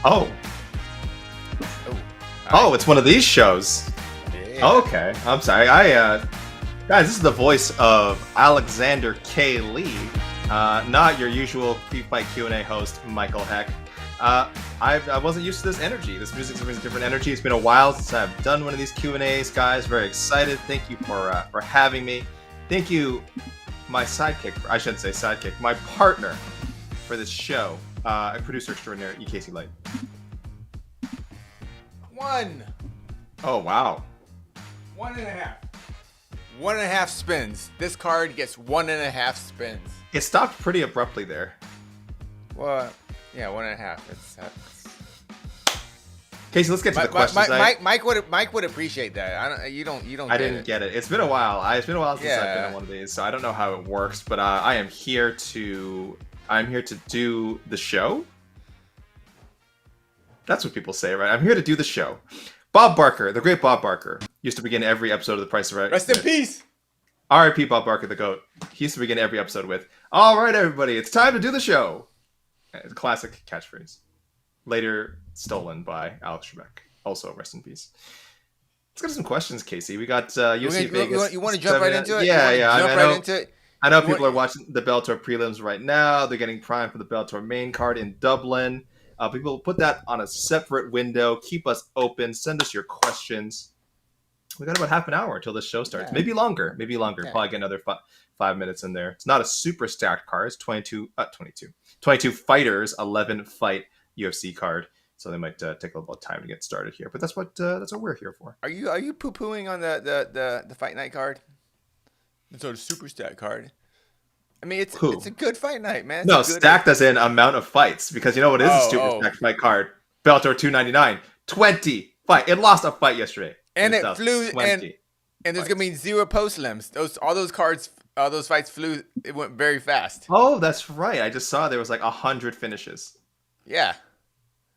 Oh, Oh, oh, it's one of these shows. yeah. Okay, I'm sorry. Guys, this is the voice of Alexander K. Lee, not your usual pre-fight Q&A host, Michael Heck. I wasn't used to this energy. This music's a different energy. It's been a while since I've done one of these Q&As, guys. Very excited. Thank you for having me. Thank you, my sidekick. I shouldn't say sidekick. My partner for this show, producer extraordinaire, EKC Light. One. Oh wow. 1.5. 1.5 spins. This card gets 1.5 spins. It stopped pretty abruptly there. Well, yeah, 1.5. Casey, let's get to the questions. Mike would appreciate that. You don't. I didn't get it. It's been a while. It's been a while since I've been on one of these, so I don't know how it works. But I'm here to do the show. That's what people say, right? I'm here to do the show. Bob Barker, the great Bob Barker, used to begin every episode of The Price is Right. Rest in peace. R.I.P. Bob Barker, the GOAT. He used to begin every episode with, "All right, everybody, it's time to do the show." It's a classic catchphrase. Later stolen by Alex Trebek. Also, rest in peace. Let's get to some questions, Casey. We got UFC Vegas. You want to jump right into it? Yeah. I know people are watching the Bellator prelims right now. They're getting primed for the Bellator main card in Dublin. People put that on a separate window. Keep us open. Send us your questions. We got about half an hour until this show starts. Yeah. Maybe longer. Yeah. Probably get another 5 minutes in there. It's not a super stacked card. It's 22 fighters, 11 fight UFC card. So they might take a little bit of time to get started here. But that's what we're here for. Are you poo-pooing on the fight night card? It's a super stacked card. I mean, it's a good fight night, man. Stacked as in amount of fights, because you know what is a super stacked fight card? Bellator 299, 20 fight. It lost a fight yesterday, and it flew. And there's gonna be 0 post limbs. All those fights flew. It went very fast. Oh, that's right. I just saw there was like 100 finishes. Yeah,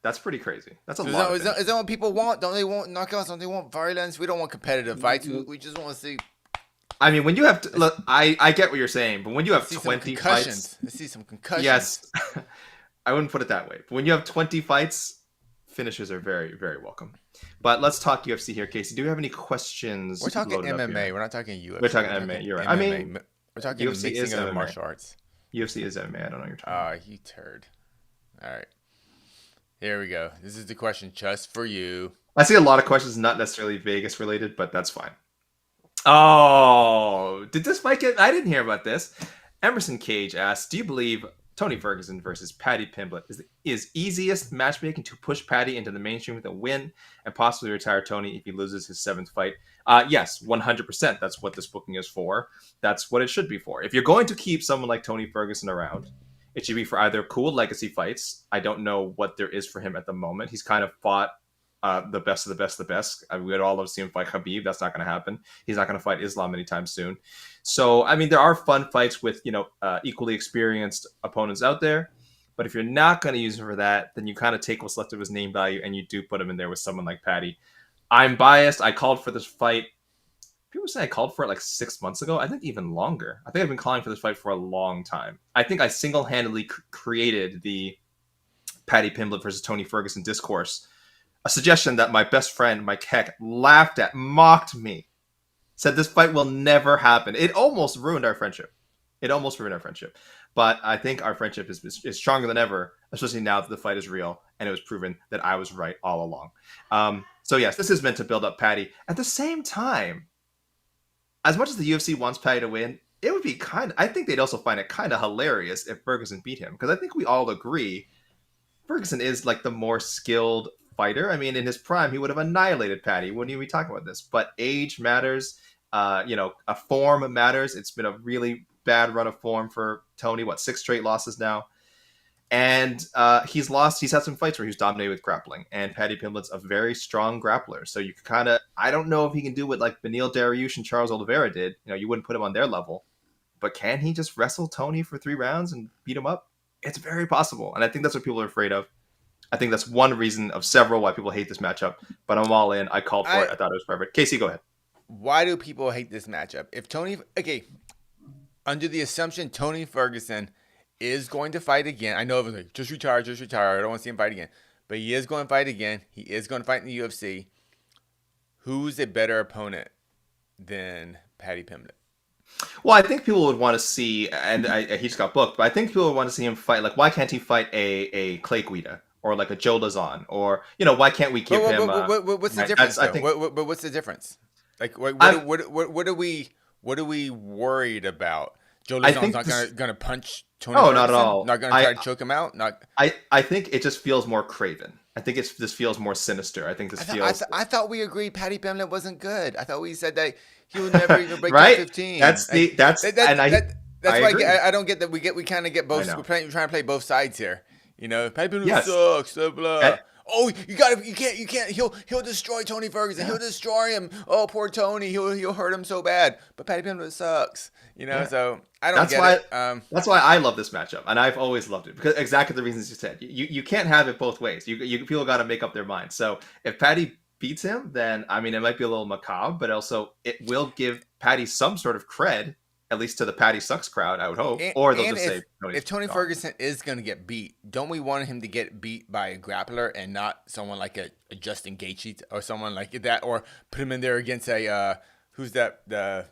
that's pretty crazy. That's a lot. Is that what people want? Don't they want knockouts? Don't they want violence? We don't want competitive fights. We just want to see. I mean, when you have look, I get what you're saying, but when you have 20 fights, I see some concussions. Yes, I wouldn't put it that way. But when you have 20 fights, finishes are very, very welcome. But let's talk UFC here, Casey. Do you have any questions? We're talking MMA. We're not talking UFC. We're talking MMA. You're right. MMA. I mean, we're talking UFC mixing of martial arts. UFC is MMA. I don't know what you're talking about. You turd. All right. Here we go. This is the question just for you. I see a lot of questions not necessarily Vegas related, but that's fine. Oh, did this fight get... I didn't hear about this. Emerson Cage asks, do you believe Tony Ferguson versus Paddy Pimblett is easiest matchmaking to push Paddy into the mainstream with a win and possibly retire Tony if he loses his 7th fight? Yes, 100%. That's what this booking is for. That's what it should be for. If you're going to keep someone like Tony Ferguson around, it should be for either cool legacy fights. I don't know what there is for him at the moment. He's kind of fought the best of the best. We would all love to see him fight Khabib. That's not going to happen. He's not going to fight Islam anytime soon. So, I mean, there are fun fights with, equally experienced opponents out there. But if you're not going to use him for that, then you kind of take what's left of his name value and you do put him in there with someone like Paddy. I'm biased. I called for this fight. People say I called for it like 6 months ago. I think even longer. I think I've been calling for this fight for a long time. I think I single-handedly created the Paddy Pimblett versus Tony Ferguson discourse. A suggestion that my best friend, Mike Heck, laughed at, mocked me, said this fight will never happen. It almost ruined our friendship. But I think our friendship is stronger than ever, especially now that the fight is real, and it was proven that I was right all along. So yes, this is meant to build up Paddy. At the same time, as much as the UFC wants Paddy to win, it would be I think they'd also find it kind of hilarious if Ferguson beat him, because I think we all agree Ferguson is like the more skilled fighter. I mean, in his prime, he would have annihilated Paddy. Wouldn't you be talking about this? But age matters. A form matters. It's been a really bad run of form for Tony. 6 straight losses now, and he's lost. He's had some fights where he's dominated with grappling, and Paddy Pimblett's a very strong grappler. So you kind of, I don't know if he can do what like Beneil Dariush and Charles Oliveira did. You wouldn't put him on their level, but can he just wrestle Tony for 3 rounds and beat him up? It's very possible, and I think that's what people are afraid of. I think that's one reason of several why people hate this matchup, but I'm all in. I called for it. I thought it was perfect. Casey, go ahead. Why do people hate this matchup? Under the assumption Tony Ferguson is going to fight again. I know everyone's like, just retire. I don't want to see him fight again. but he is going to fight again. He is going to fight in the UFC. Who's a better opponent than Paddy Pimblett? Well, I think people would want to see, and he just got booked, but I think people would want to see him fight. Like, why can't he fight a Clay Guida or like a Joe Lazon, or why can't we give him? What's the difference? I think. What's the difference? Like, what are we worried about? Joe Lazon's not gonna punch Tony Ferguson? Not at all. Not gonna try to choke him out? Not. I think it just feels more craven. I think this feels more sinister. I think this feels. I thought we agreed Paddy Pimblett wasn't good. I thought we said that he would never even break right? 15. That's why I don't get that. We kind of get both. We're trying to play both sides here. Paddy Pimblett sucks. Blah blah. Oh, you can't. He'll destroy Tony Ferguson. Yeah. He'll destroy him. Oh, poor Tony. He'll hurt him so bad. But Paddy Pimblett sucks. So I don't get it. That's why I love this matchup, and I've always loved it because exactly the reasons you said. You can't have it both ways. People got to make up their minds. So if Paddy beats him, then it might be a little macabre, but also it will give Paddy some sort of cred. At least to the Paddy Sucks crowd, I would hope. Or they'll just say if Tony Ferguson is going to get beat, don't we want him to get beat by a grappler and not someone like a Justin Gaethje or someone like that, or put him in there against a who's that the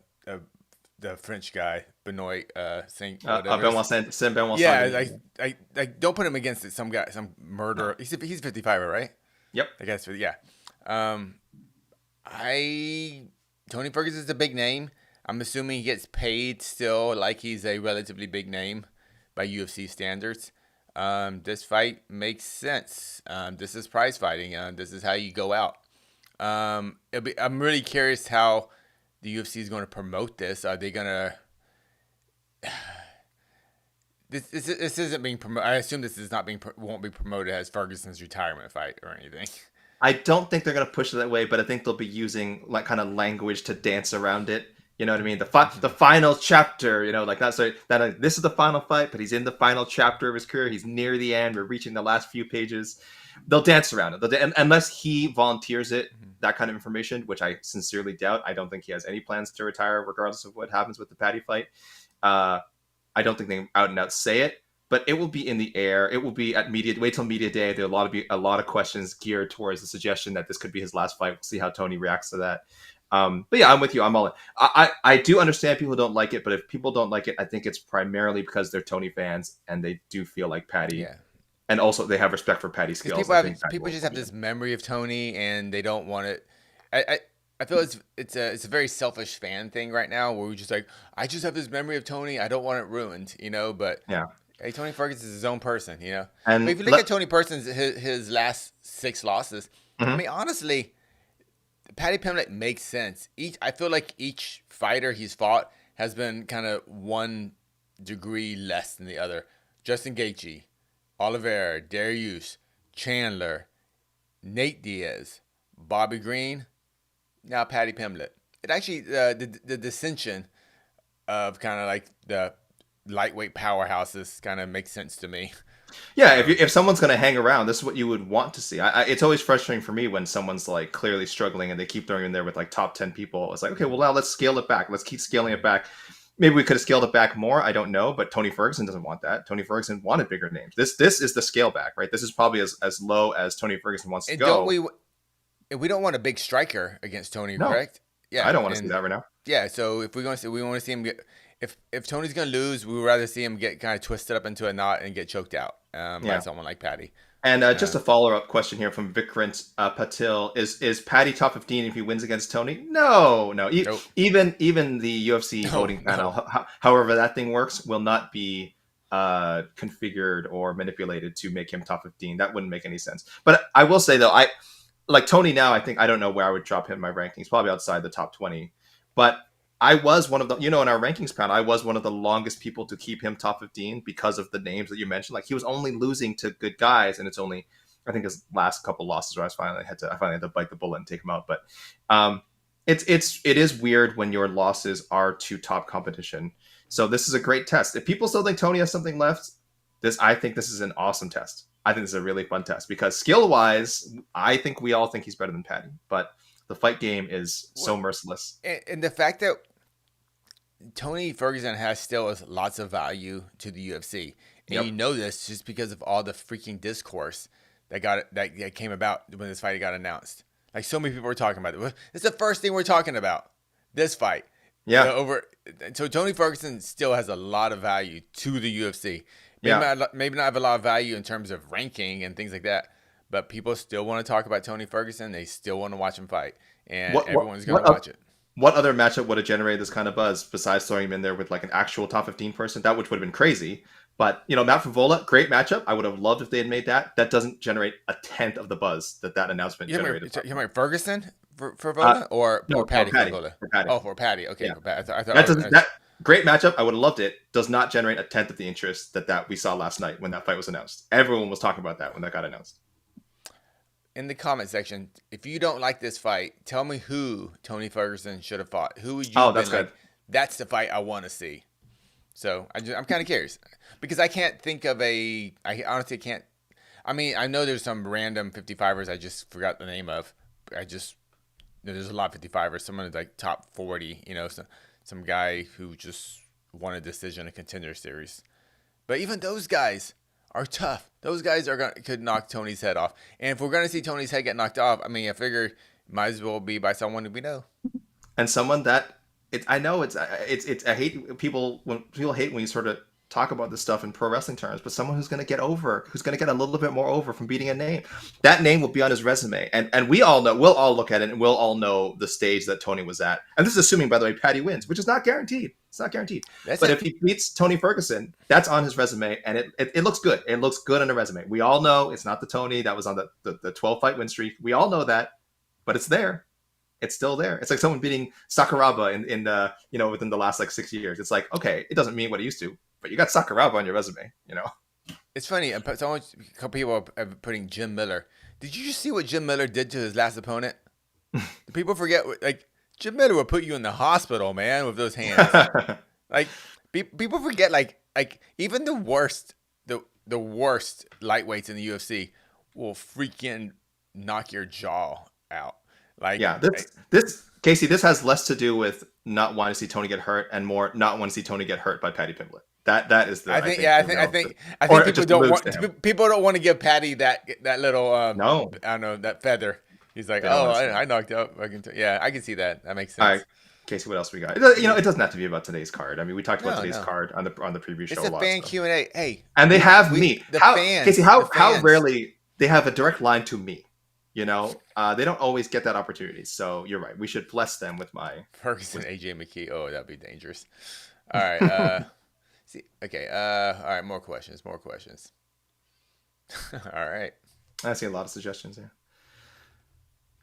French guy Benoit Saint Benoit. Yeah, like don't put him against some guy, some murderer. No. He's 55, right? Yep. I guess yeah. Tony Ferguson is a big name. I'm assuming he gets paid still like he's a relatively big name by UFC standards. This fight makes sense. This is prize fighting. This is how you go out. I'm really curious how the UFC is going to promote this. Are they going to... This isn't being promoted. I assume this is not won't be promoted as Ferguson's retirement fight or anything. I don't think they're going to push it that way, but I think they'll be using like kind of language to dance around it. You know what I mean? The final chapter, this is the final fight, but he's in the final chapter of his career. He's near the end. We're reaching the last few pages. They'll dance around it. Unless he volunteers it, that kind of information, which I sincerely doubt. I don't think he has any plans to retire, regardless of what happens with the Paddy fight. I don't think they out and out say it, but it will be in the air. It will be at media. Wait till media day. There will be a lot of questions geared towards the suggestion that this could be his last fight. We'll see how Tony reacts to that. But yeah, I'm with you. I'm all in. I do understand people don't like it, but if people don't like it, I think it's primarily because they're Tony fans and they do feel like Paddy. Yeah. And also they have respect for Paddy's skills. People just have this memory of Tony and they don't want it. I feel it's a very selfish fan thing right now where we're just like, I just have this memory of Tony. I don't want it ruined, But yeah. Hey, Tony Ferguson is his own person, And but if you look at Tony Ferguson's his last 6 losses, mm-hmm. I mean, honestly, Paddy Pimblett makes sense. I feel like each fighter he's fought has been kind of 1 degree less than the other. Justin Gaethje, Oliveira, Dariush, Chandler, Nate Diaz, Bobby Green, now Paddy Pimblett. It actually the dissension of kind of like the lightweight powerhouses kind of makes sense to me. Yeah, if someone's going to hang around, this is what you would want to see. It's always frustrating for me when someone's like clearly struggling and they keep throwing in there with like top 10 people. It's like, okay, well now let's scale it back. Let's keep scaling it back. Maybe we could have scaled it back more. I don't know, but Tony Ferguson doesn't want that. Tony Ferguson wanted bigger names. This is the scale back, right? This is probably as low as Tony Ferguson wants to go. We don't want a big striker against Tony, no. Correct? Yeah, I don't want to see that right now. Yeah, so if we want to see him get, if Tony's gonna lose, we would rather see him get kind of twisted up into a knot and get choked out by someone like Paddy. And just a follow-up question here from Vikrant Patil: Is Paddy top 15 if he wins against Tony? No. Nope. Even the UFC voting panel, however that thing works, will not be configured or manipulated to make him top 15. That wouldn't make any sense. But I will say though, I like Tony now. I don't know where I would drop him in my rankings. Probably outside the top 20. But I was one of the, in our rankings panel, I was one of the longest people to keep him top 15 because of the names that you mentioned. Like he was only losing to good guys, and it's only, I think his last couple losses where I finally had to bite the bullet and take him out. But it is weird when your losses are to top competition. So this is a great test. If people still think Tony has something left, I think this is an awesome test. I think this is a really fun test because skill wise, I think we all think he's better than Paddy, but the fight game is so merciless. And the fact that Tony Ferguson has still lots of value to the UFC. And you know this just because of all the freaking discourse that came about when this fight got announced. Like so many people were talking about it. It's the first thing we're talking about. This fight. Yeah. So Tony Ferguson still has a lot of value to the UFC. Yeah. Maybe not have a lot of value in terms of ranking and things like that, but people still want to talk about Tony Ferguson. They still want to watch him fight, and everyone's going to watch it. What other matchup would have generated this kind of buzz besides throwing him in there with like an actual top 15 person? That which would have been crazy. But Matt Favola, great matchup. I would have loved if they had made that. That doesn't generate a tenth of the buzz that announcement generated. You mean Ferguson for Favola or Paddy Favola? For Paddy. Oh, for Paddy. Okay, Yeah. for Paddy. That great matchup. I would have loved it. Does not generate a tenth of the interest that we saw last night when that fight was announced. Everyone was talking about that when that got announced. In the comment section, if you don't like this fight, tell me who Tony Ferguson should have fought. Who would you? Oh, that's good. That's the fight I want to see. So I'm kind of curious because I can't think of I honestly can't. I mean, I know there's some random 55ers I just forgot the name of. There's a lot of 55ers. Someone like top 40. Some guy who just won a decision in Contender Series. But even those guys are tough. Those guys could knock Tony's head off. And if we're gonna see Tony's head get knocked off, I mean, I figure it might as well be by someone that we know. And someone that I hate people when people hate when you sort of talk about this stuff in pro wrestling terms, but someone who's going to get a little bit more over from beating a name. That name will be on his resume, and we'll all look at it, and we'll all know the stage that Tony was at. And this is assuming, by the way, Paddy wins, which is not guaranteed. It's not guaranteed. But if he beats Tony Ferguson, that's on his resume, and it looks good. It looks good on a resume. We all know it's not the Tony that was on the 12 fight win streak. We all know that, but it's there. It's still there. It's like someone beating Sakuraba in within the last like 6 years. It's like, okay, it doesn't mean what it used to, but you got Sakuraba on your resume. It's funny. A couple people are putting Jim Miller. Did you just see what Jim Miller did to his last opponent? People forget, like Jim Miller would put you in the hospital, man, with those hands. Like people forget, like even the worst lightweights in the UFC will freaking knock your jaw out. Like, yeah, this Casey, this has less to do with not wanting to see Tony get hurt and more not wanting to see Tony get hurt by Paddy Pimblett. That is the. I think people don't want to give Paddy that little no, I don't know, that feather. He's like, I knocked out. I can see that. That makes sense. All right, Casey, what else we got? It doesn't have to be about today's card. I mean, we talked about today's card on the preview show. It's a fan Q&A. Hey, and they have me. Casey, how rarely they have a direct line to me. They don't always get that opportunity. So you're right. We should bless them with my Ferguson, AJ McKee. Oh, that'd be dangerous. All right. See. Okay. All right. More questions. All right. I see a lot of suggestions here.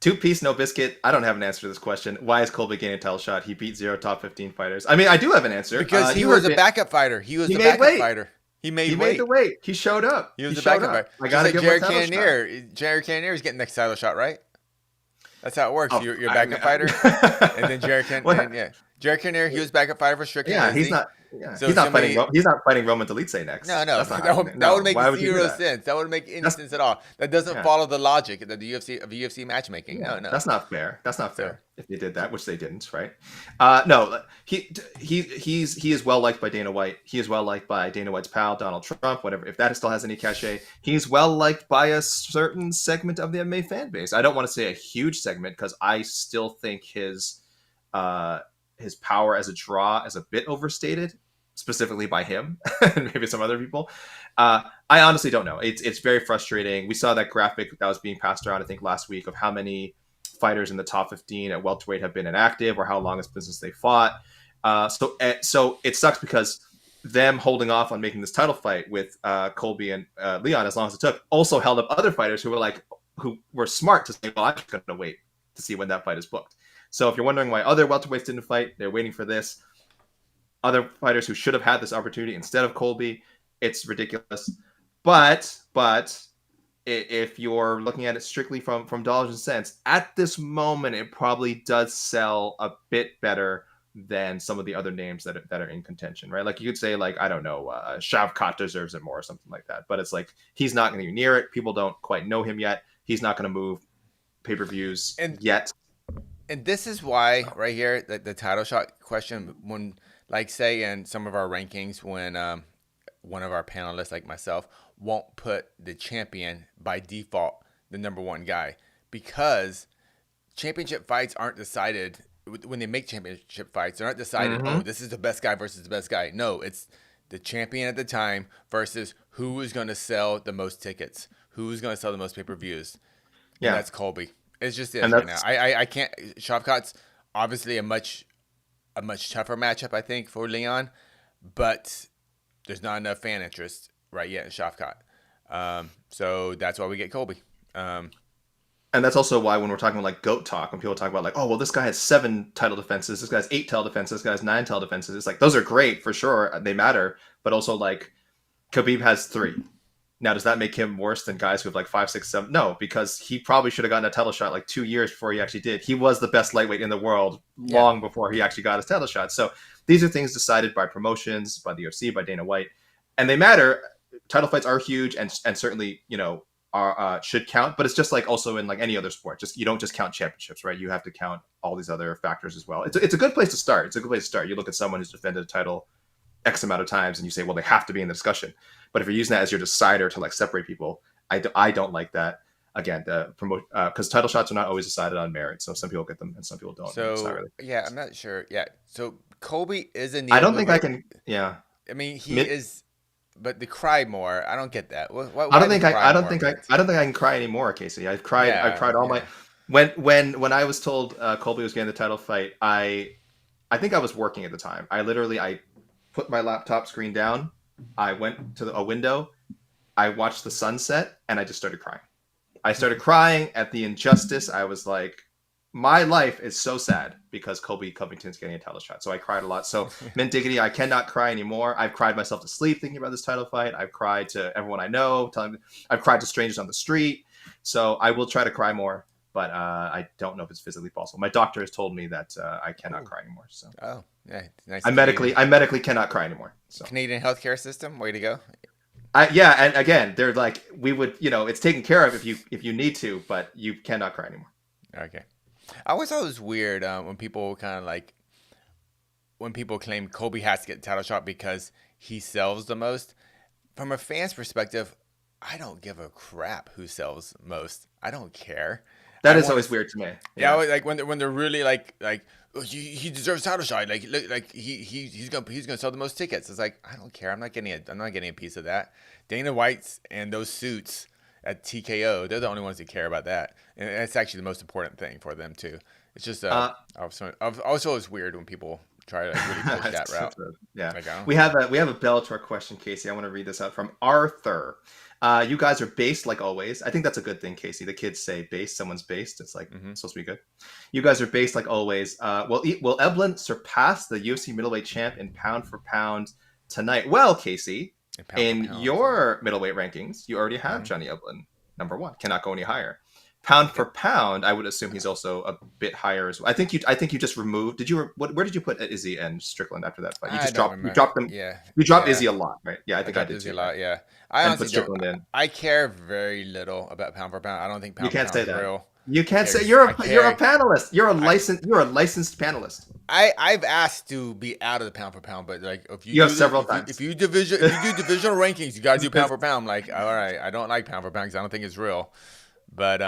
2-piece, no biscuit. I don't have an answer to this question. Why is Colby getting a title shot? He beat 0 top 15 fighters. I mean, I do have an answer. Because he was a backup fighter. He made the weight. He showed up. He was the backup fighter. I gotta give him a title shot. Jared Cannonier is getting the next title shot, right? That's how it works. You're a backup fighter, and then Jared Cannonier. Jared Cannonier, he was backup fighter for Strickland. Yeah, he's not. Yeah. So he's not fighting Roman Dolidze next. No. That would make zero sense. That wouldn't make any sense at all. That doesn't follow the logic of the UFC matchmaking. Yeah, no. That's not fair. If they did that, which they didn't, right? No, he is well liked by Dana White. He is well liked by Dana White's pal Donald Trump. Whatever, if that still has any cachet, he's well liked by a certain segment of the MMA fan base. I don't want to say a huge segment because I still think his power as a draw is a bit overstated, specifically by him and maybe some other people. I honestly don't know. It's very frustrating. We saw that graphic that was being passed around, I think, last week of how many fighters in the top 15 at welterweight have been inactive or how long it's been since they fought. So it sucks because them holding off on making this title fight with Colby and Leon as long as it took also held up other fighters who were smart to say, well, I'm just going to wait to see when that fight is booked. So if you're wondering why other welterweights didn't fight, they're waiting for this. Other fighters who should have had this opportunity instead of Colby, it's ridiculous. But if you're looking at it strictly from dollars and cents, at this moment, it probably does sell a bit better than some of the other names that are in contention, right? Like you could say, like, I don't know, Shavkat deserves it more or something like that. But it's like he's not going to be near it. People don't quite know him yet. He's not going to move pay-per-views yet. And this is why, right here, the title shot question, when, like, say in some of our rankings, when one of our panelists, like myself, won't put the champion by default the number one guy, because championship fights aren't decided when they make championship fights. They're not decided, Mm-hmm. oh, this is the best guy versus the best guy. No, it's the champion at the time versus who is going to sell the most tickets, who's going to sell the most pay-per-views. And Yeah. that's Colby. It's just this And right now. that's I can't. Shavkat's obviously a much tougher matchup, I think, for Leon, but there's not enough fan interest right yet in Shavkat. So that's why we get Colby. And that's also why when we're talking about like GOAT talk, when people talk about like, oh, well, this guy has 7 title defenses, this guy's 8 title defenses, this guy's 9 title defenses. It's like, those are great for sure. They matter. But also like Khabib has 3. Now, does that make him worse than guys who have like 5, 6, 7? No, because he probably should have gotten a title shot like 2 years before he actually did. He was the best lightweight in the world long before he actually got his title shot. So these are things decided by promotions, by the UFC, by Dana White, and they matter. Title fights are huge and certainly, are should count, but it's just like also in like any other sport. Just you don't just count championships, right? You have to count all these other factors as well. It's a good place to start. It's a good place to start. You look at someone who's defended a title X amount of times and you say, well, they have to be in the discussion. But if you're using that as your decider to like separate people, I don't like that. Again, the promote because title shots are not always decided on merit. So some people get them and some people don't. So really. yeah, I'm not sure. Yeah, so Colby is a needle I don't think mover. I can. Yeah, I mean, he is, but the cry more. I don't get that. I don't think I don't think I can cry anymore, Casey. I've cried. Yeah, I've cried all my when I was told Colby was getting the title fight. I think I was working at the time. I put my laptop screen down. I went to a window. I watched the sunset, and I just started crying. I started crying at the injustice. I was like, my life is so sad because Colby Covington's getting a title shot. So I cried a lot. So mint diggity, I cannot cry anymore. I've cried myself to sleep thinking about this title fight. I've cried to everyone I know, I've cried to strangers on the street. So I will try to cry more, but I don't know if it's physically possible. My doctor has told me that I cannot cry anymore. So yeah, nice. I medically cannot cry anymore. So Canadian healthcare system, way to go. and again, they're like, we would, it's taken care of if you need to, but you cannot cry anymore. Okay. I always thought it was weird when people claim Colby has to get the title shot because he sells the most. From a fan's perspective, I don't give a crap who sells most. I don't care. That is always weird to me. Yeah, like when they're really like oh, he deserves a title shot. Like he's gonna sell the most tickets. It's like, I don't care. I'm not getting a piece of that. Dana White's and those suits at TKO, they're the only ones that care about that, and it's actually the most important thing for them too. It's just also it's weird when people try to really push that route. Yeah, like, we have a Bellator question, Casey. I want to read this out from Arthur. You guys are based like always. I think that's a good thing, Casey. The kids say based, someone's based. It's like supposed to be good. You guys are based like always. Will Eblin surpass the UFC middleweight champ in pound for pound tonight? Well, Casey, in your middleweight rankings, you already have Johnny Eblin number 1. Cannot go any higher. Pound for pound, I would assume he's also a bit higher as well. I think you just removed. Where did you put Izzy and Strickland after that fight? You dropped them. Yeah. You dropped Izzy a lot, right? Yeah, I think I did Izzy too. a lot. Yeah. I honestly put Strickland in. I care very little about pound for pound. I don't think pound for pound is real. You can't say you're a panelist. You're a licensed panelist. I've asked to be out of the pound for pound, but like if you have several times. If you do divisional rankings, you got to do pound for pound. I'm like, all right, I don't like pound for pound because I don't think it's real. But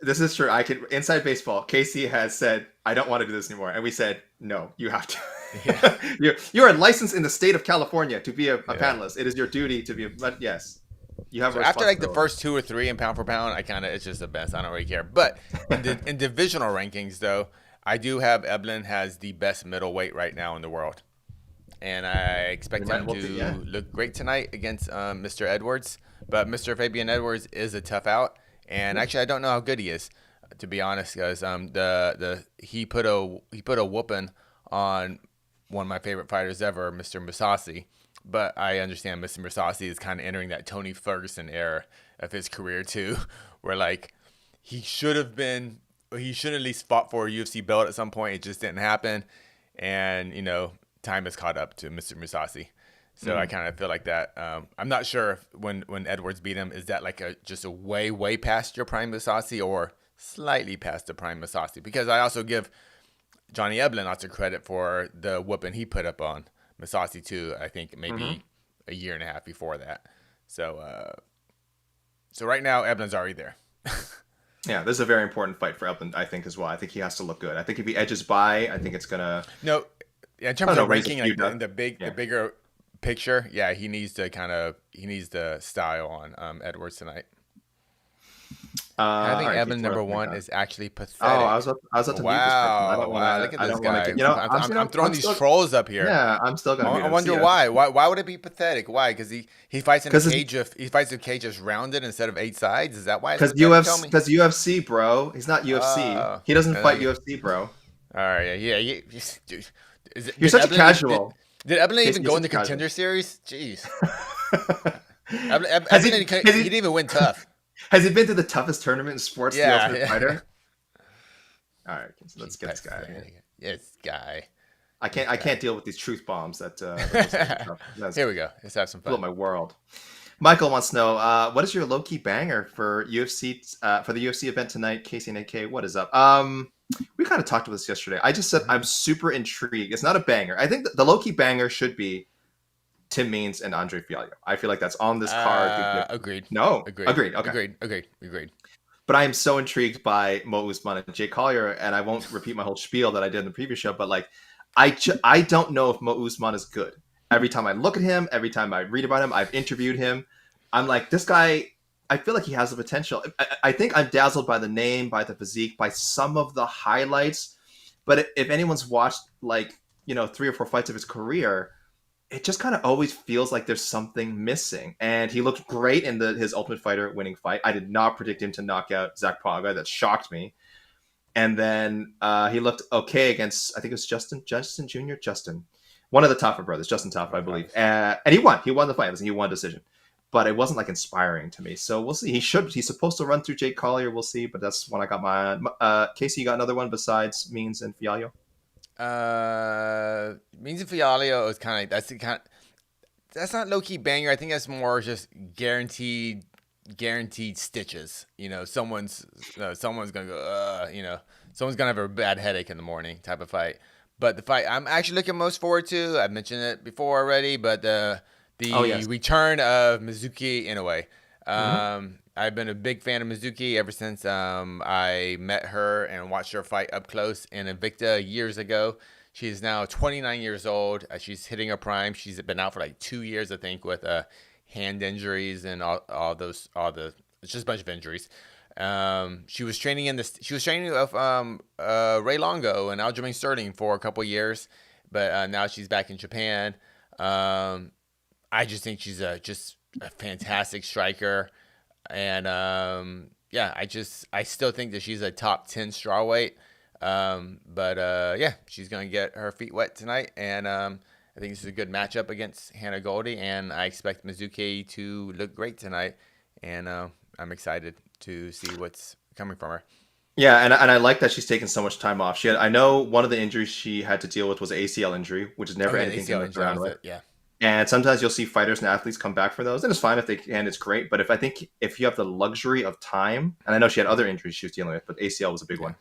this is true. I could inside baseball. Casey has said, I don't want to do this anymore, and we said, no, you have to. Yeah. you're licensed in the state of California to be a panelist. It is your duty to be. But yes. You have after like the first 2 or 3 in pound for pound, it's just the best. I don't really care. But in divisional rankings, though, I do have Eblin has the best middleweight right now in the world, and I expect him to look great tonight against Mr. Edwards. But Mr. Fabian Edwards is a tough out, and actually I don't know how good he is, to be honest, because he put a whooping on one of my favorite fighters ever, Mr. Mousasi. But I understand Mr. Mousasi is kind of entering that Tony Ferguson era of his career too, where like he should at least fought for a UFC belt at some point. It just didn't happen, and time has caught up to Mr. Mousasi. So I kind of feel like that. I'm not sure if when Edwards beat him, is that like just a way past your prime Mousasi or slightly past the prime Mousasi? Because I also give Johnny Eblin lots of credit for the whooping he put up on Mousasi too. I think maybe a year and a half before that. So right now, Eblen's already there. Yeah, this is a very important fight for Upland, I think, as well. I think he has to look good. I think if he edges by, I think it's gonna. No, yeah, in I don't terms know, of raise a ranking, few. like in the Yeah. bigger picture, yeah, he needs to style on Edwards tonight. All Having right, Keith, Evan what number else we one got? is actually Oh, pathetic. I was about to leave this person. I don't want Wow, to. look at I this don't want guy. to. You know, I'm throwing these trolls up here. Yeah, I'm still gonna mute I him. See wonder ya. why. Why would it be pathetic? Why? Because he fights in a Because cage of he fights in a cage that's rounded instead of 8 sides. Is that why it's because pathetic? Tell me. UFC, bro. He's not UFC. He doesn't fight Yeah. UFC, bro. All right, yeah. Dude, You're such a casual. Did Evelyn Casey, even you're go in such the a casual. contender series? Jeez, Has he, Evelyn, has he he, didn't even win tough. has he been to the toughest tournament in sports, the Yeah, Ultimate Fighter? All right, so let's get this guy out of here. This guy. I can't deal with these truth bombs that that's Here we go. Let's have some blew fun. my world. Michael wants to know what is your low key banger for UFC for the UFC event tonight? Casey and AK, what is up? We kind of talked about this yesterday. I just said I'm super intrigued. It's not a banger. I think the low key banger should be Tim Means and Andre Fialho. I feel like that's on this card. Agreed. No, Agreed. Okay. Agreed. But I am so intrigued by Mo Usman and Jay Collier, and I won't repeat my whole spiel that I did in the previous show. But like, I don't know if Mo Usman is good. Every time I look at him, every time I read about him, I've interviewed him. I'm like, this guy. I feel like he has the potential. I think I'm dazzled by the name, by the physique, by some of the highlights. But if anyone's watched 3 or 4 fights of his career, it just kind of always feels like there's something missing. And he looked great in his Ultimate Fighter winning fight. I did not predict him to knock out Zach Paga. That shocked me. And then he looked okay against, I think it was Justin Jr. One of the Taffa brothers, Justin Taffa, I believe. And he won. He won the fight. He won decision. But it wasn't like inspiring to me. So we'll see. He's supposed to run through Jake Collier. We'll see. But that's when I got my Casey, you got another one besides Means and Fialho? Means and Fialho is that's not low key banger. I think that's more just guaranteed stitches. You know, someone's gonna go. Someone's gonna have a bad headache in the morning type of fight. But the fight I'm actually looking most forward to, I've mentioned it before already, but the return of Mizuki Inoue. I've been a big fan of Mizuki ever since I met her and watched her fight up close in Invicta years ago. She's now 29 years old. She's hitting her prime. She's been out for like 2 years, I think, with hand injuries and it's just a bunch of injuries. She was training with Ray Longo and Aljamain Sterling for a couple years, but now she's back in Japan. I just think she's just a fantastic striker. And I still think that she's a top 10 strawweight. She's gonna get her feet wet tonight, and I think this is a good matchup against Hannah Goldie, and I expect Mizuki to look great tonight, and I'm excited to see what's coming from her. Yeah, and I like that she's taken so much time off. I know one of the injuries she had to deal with was an ACL injury, which is never anything to mess around with. Yeah. And sometimes you'll see fighters and athletes come back for those, and it's fine if they can. It's great, but if you have the luxury of time, and I know she had other injuries she was dealing with, but ACL was a big one.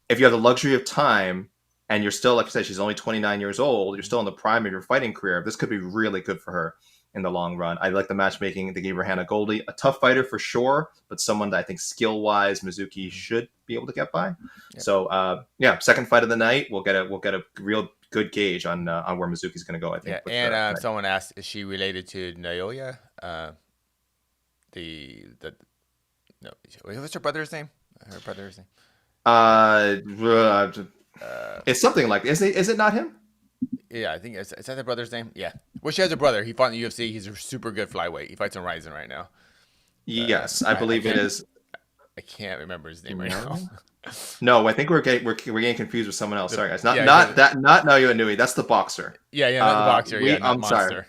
If you have the luxury of time, and you're still, like I said, she's only 29 years old, you're still in the prime of your fighting career. This could be really good for her in the long run. I like the matchmaking they gave her Hannah Goldie, a tough fighter for sure, but someone that I think skill-wise Mizuki should be able to get by. Yep. So second fight of the night, we'll get a real good gauge on where Mizuki's going to go, I think. Yeah, and someone asked, is she related to Naoya? What's her brother's name? It's something like, is it not him? Yeah, I think is that the brother's name? Yeah. Well, she has a brother. He fought in the UFC. He's a super good flyweight. He fights on Ryzen right now. Yes, I believe it is. I can't remember his name right now. No, I think we're getting confused with someone else. Sorry, guys. Not Naoya Inoue. That's the boxer. Yeah, not the boxer. I'm Monster. sorry.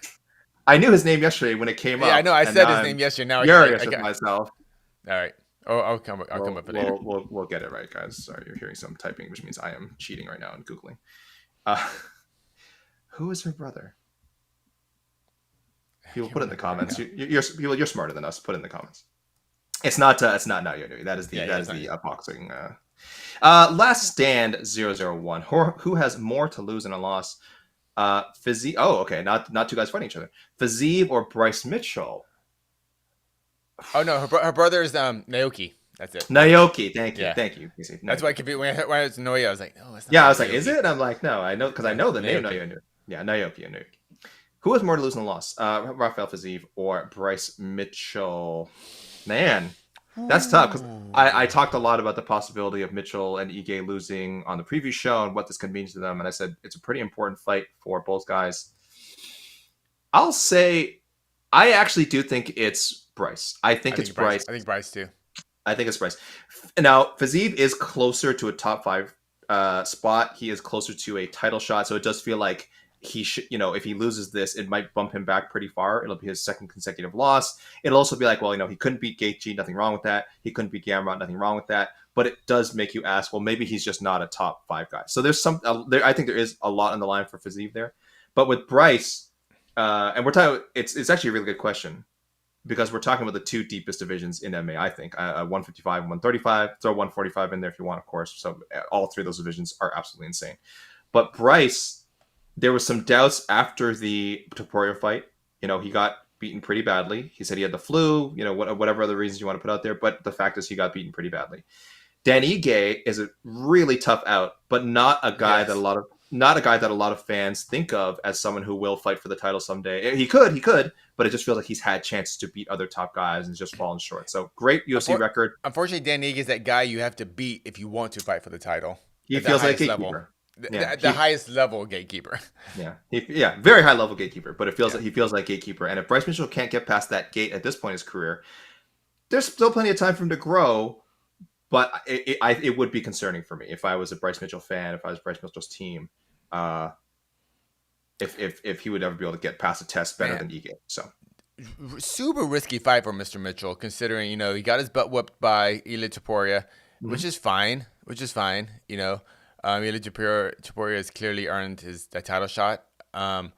I knew his name yesterday when it came up. Yeah, I know. I said his name yesterday. Now furious with myself. All right. Oh, I'll come up with it. We'll get it right, guys. Sorry, you're hearing some typing, which means I am cheating right now and Googling. Who is her brother? People put it in the comments. You're smarter than us. Put it in the comments. It's not Naoya Inoue. That is the boxing. Last Stand 001. Who has more to lose in a loss? Fiziev. Oh, okay. Not two guys fighting each other. Fiziev or Bryce Mitchell. Oh no, her brother is Naoki. That's it. Naoki. Thank you. Yeah, Thank you. that's why I could be when I was Noya. I was like, no, that's not Yeah, I right. was like, is Naoki. it? I'm like, no, I know because I know the name. Naoki. Naoki. Yeah, Naoki. Who has more to lose than loss? Rafael Fiziev or Bryce Mitchell? Man, that's tough because I talked a lot about the possibility of Mitchell and Ige losing on the preview show and what this could mean to them. And I said it's a pretty important fight for both guys. I'll say I actually do think it's Bryce. I think it's Bryce. I think Bryce too. I think it's Bryce. Now, Fiziev is closer to a top 5 spot. He is closer to a title shot. So it does feel like he should, if he loses this, it might bump him back pretty far. It'll be his second consecutive loss. It'll also be like, well, he couldn't beat Gaethje, nothing wrong with that. He couldn't beat Gamrot, nothing wrong with that. But it does make you ask, well, maybe he's just not a top 5 guy. So there's I think there is a lot on the line for Fiziev there. But with Bryce, and we're talking, it's actually a really good question because we're talking about the 2 deepest divisions in MMA, I think. 155 and 135. Throw 145 in there if you want, of course. So all 3 of those divisions are absolutely insane. But Bryce, there was some doubts after the Topuria fight. He got beaten pretty badly. He said he had the flu, whatever other reasons you want to put out there. But the fact is he got beaten pretty badly. Dan Ige is a really tough out, but not a guy that a lot of fans think of as someone who will fight for the title someday. He could, but it just feels like he's had chances to beat other top guys and just fallen short. So great UFC record. Unfortunately, Dan Ige is that guy you have to beat if you want to fight for the title. He feels like a gatekeeper. The highest level gatekeeper. Yeah, very high level gatekeeper. But it feels like he feels like gatekeeper. And if Bryce Mitchell can't get past that gate at this point in his career, there's still plenty of time for him to grow. But it would be concerning for me if I was a Bryce Mitchell fan, if I was Bryce Mitchell's team, if he would ever be able to get past a test better than Ige. So super risky fight for Mr. Mitchell, considering he got his butt whooped by Ilia Topuria, which is fine. Ilia Topuria has clearly earned that title shot. But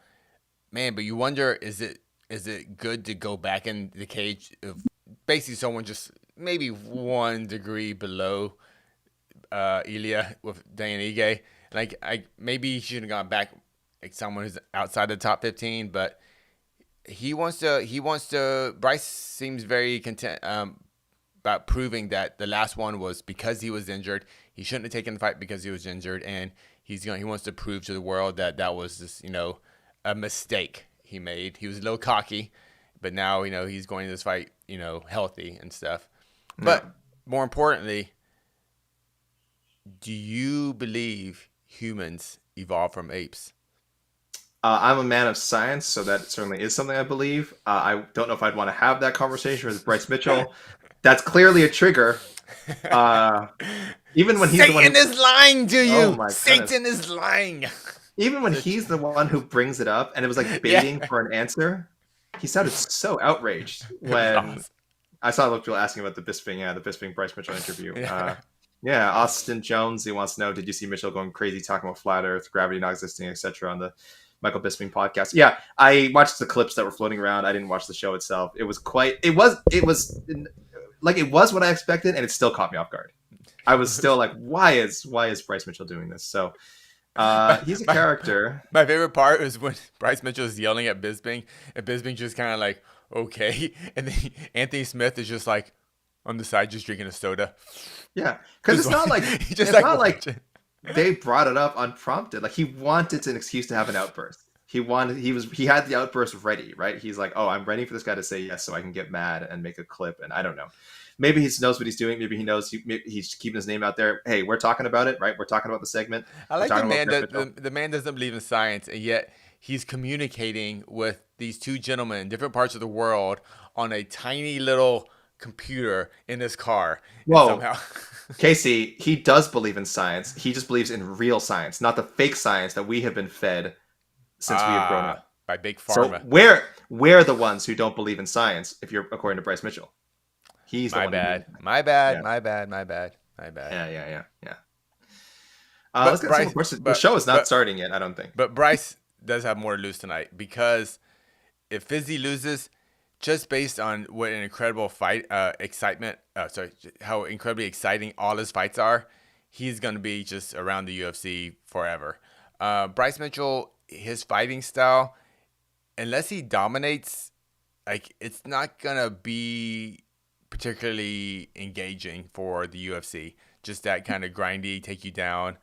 you wonder, is it good to go back in the cage of basically someone just maybe 1 degree below Ilia with Dan Ige? Like, maybe he shouldn't have gone back like someone who's outside the top 15, but he wants to. Bryce seems very content about proving that the last one was because he was injured. He shouldn't have taken the fight because he was injured, and he wants to prove to the world that was just a mistake he made. He was a little cocky, but now he's going to this fight healthy and stuff. Yeah. But more importantly, do you believe humans evolved from apes? I'm a man of science, so that certainly is something I believe. I don't know if I'd want to have that conversation with Bryce Mitchell. That's clearly a trigger. Even when he's Satan the one is lying to you. Oh my Satan is lying. Even when he's the one who brings it up, and it was like baiting for an answer, he sounded so outraged when I saw people asking about the Bisping Bryce Mitchell interview. Austin Jones, he wants to know, did you see Mitchell going crazy talking about flat Earth, gravity not existing, etc. on the Michael Bisping podcast? Yeah, I watched the clips that were floating around. I didn't watch the show itself. It was what I expected, and it still caught me off guard. I was still like, why is Bryce Mitchell doing this? So he's a character. My favorite part is when Bryce Mitchell is yelling at Bisping, and Bisping just kind of like, okay, and then Anthony Smith is just like on the side, just drinking a soda. Yeah, because it's not like they brought it up unprompted. Like, he wanted an excuse to have an outburst. He had the outburst ready, right? He's like, oh, I'm ready for this guy to say yes so I can get mad and make a clip. And I don't know. Maybe he knows what he's doing. Maybe he knows he's keeping his name out there. Hey, we're talking about it, right? We're talking about the segment. I like the man doesn't believe in science, and yet he's communicating with these 2 gentlemen in different parts of the world on a tiny little computer in his car. Whoa. Casey, he does believe in science. He just believes in real science, not the fake science that we have been fed since we have grown up. By Big Pharma. So we're the ones who don't believe in science, if you're according to Bryce Mitchell. He's the one. My bad. Yeah. But Bryce, the show is not starting yet, I don't think. But Bryce does have more to lose tonight, because if Fizzy loses, just based on what an incredible fight, how incredibly exciting all his fights are, he's going to be just around the UFC forever. Bryce Mitchell his fighting style, unless he dominates, like it's not gonna be particularly engaging for the UFC. Just that kind of grindy, take you down,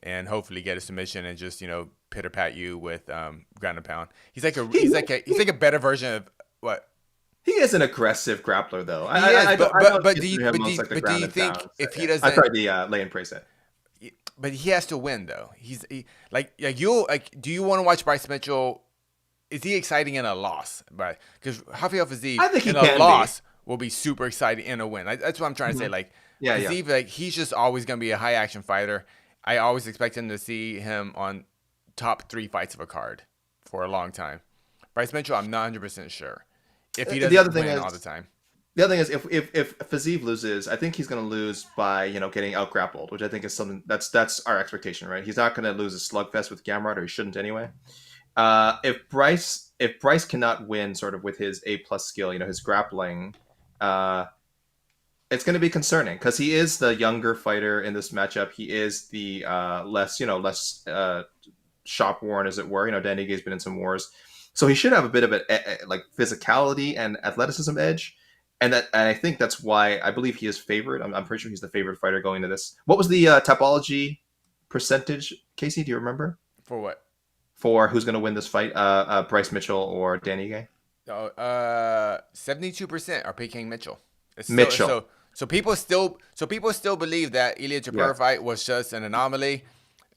and hopefully get a submission and just pitter pat you with ground and pound. He's like a better version of what. He is an aggressive grappler, though. He is, I don't but do you consider him amongst, like, the do ground you and think pound. if he I'm sorry, doesn't, the lay and pray set. but he has to win though. Do you want to watch Bryce Mitchell? Is he exciting in a loss? Right, because Rafael Fiziev I think he in can a be. loss will be super exciting in a win. That's what I'm trying to say. Like Yeah, Fiziev, like he's just always going to be a high action fighter. I always expect him to see him on top 3 fights of a card for a long time. Bryce Mitchell, I'm not 100% sure if he doesn't win all the time. The other thing is, if Fiziev loses, I think he's going to lose by getting out grappled, which I think is something that's our expectation, right? He's not going to lose a slugfest with Gamrot, or he shouldn't anyway. If Bryce cannot win sort of with his A+ skill, his grappling, it's going to be concerning because he is the younger fighter in this matchup. He is the less shop worn, as it were. Dan Ige has been in some wars, so he should have a bit of like physicality and athleticism edge. And I think that's why I believe he is favored. I'm pretty sure he's the favorite fighter going into this. What was the topology percentage, Casey? Do you remember? For what? For who's going to win this fight, Bryce Mitchell or Dan Ige? 72% are picking Mitchell. Mitchell. So people still believe that Ilia Topuria fight was just an anomaly.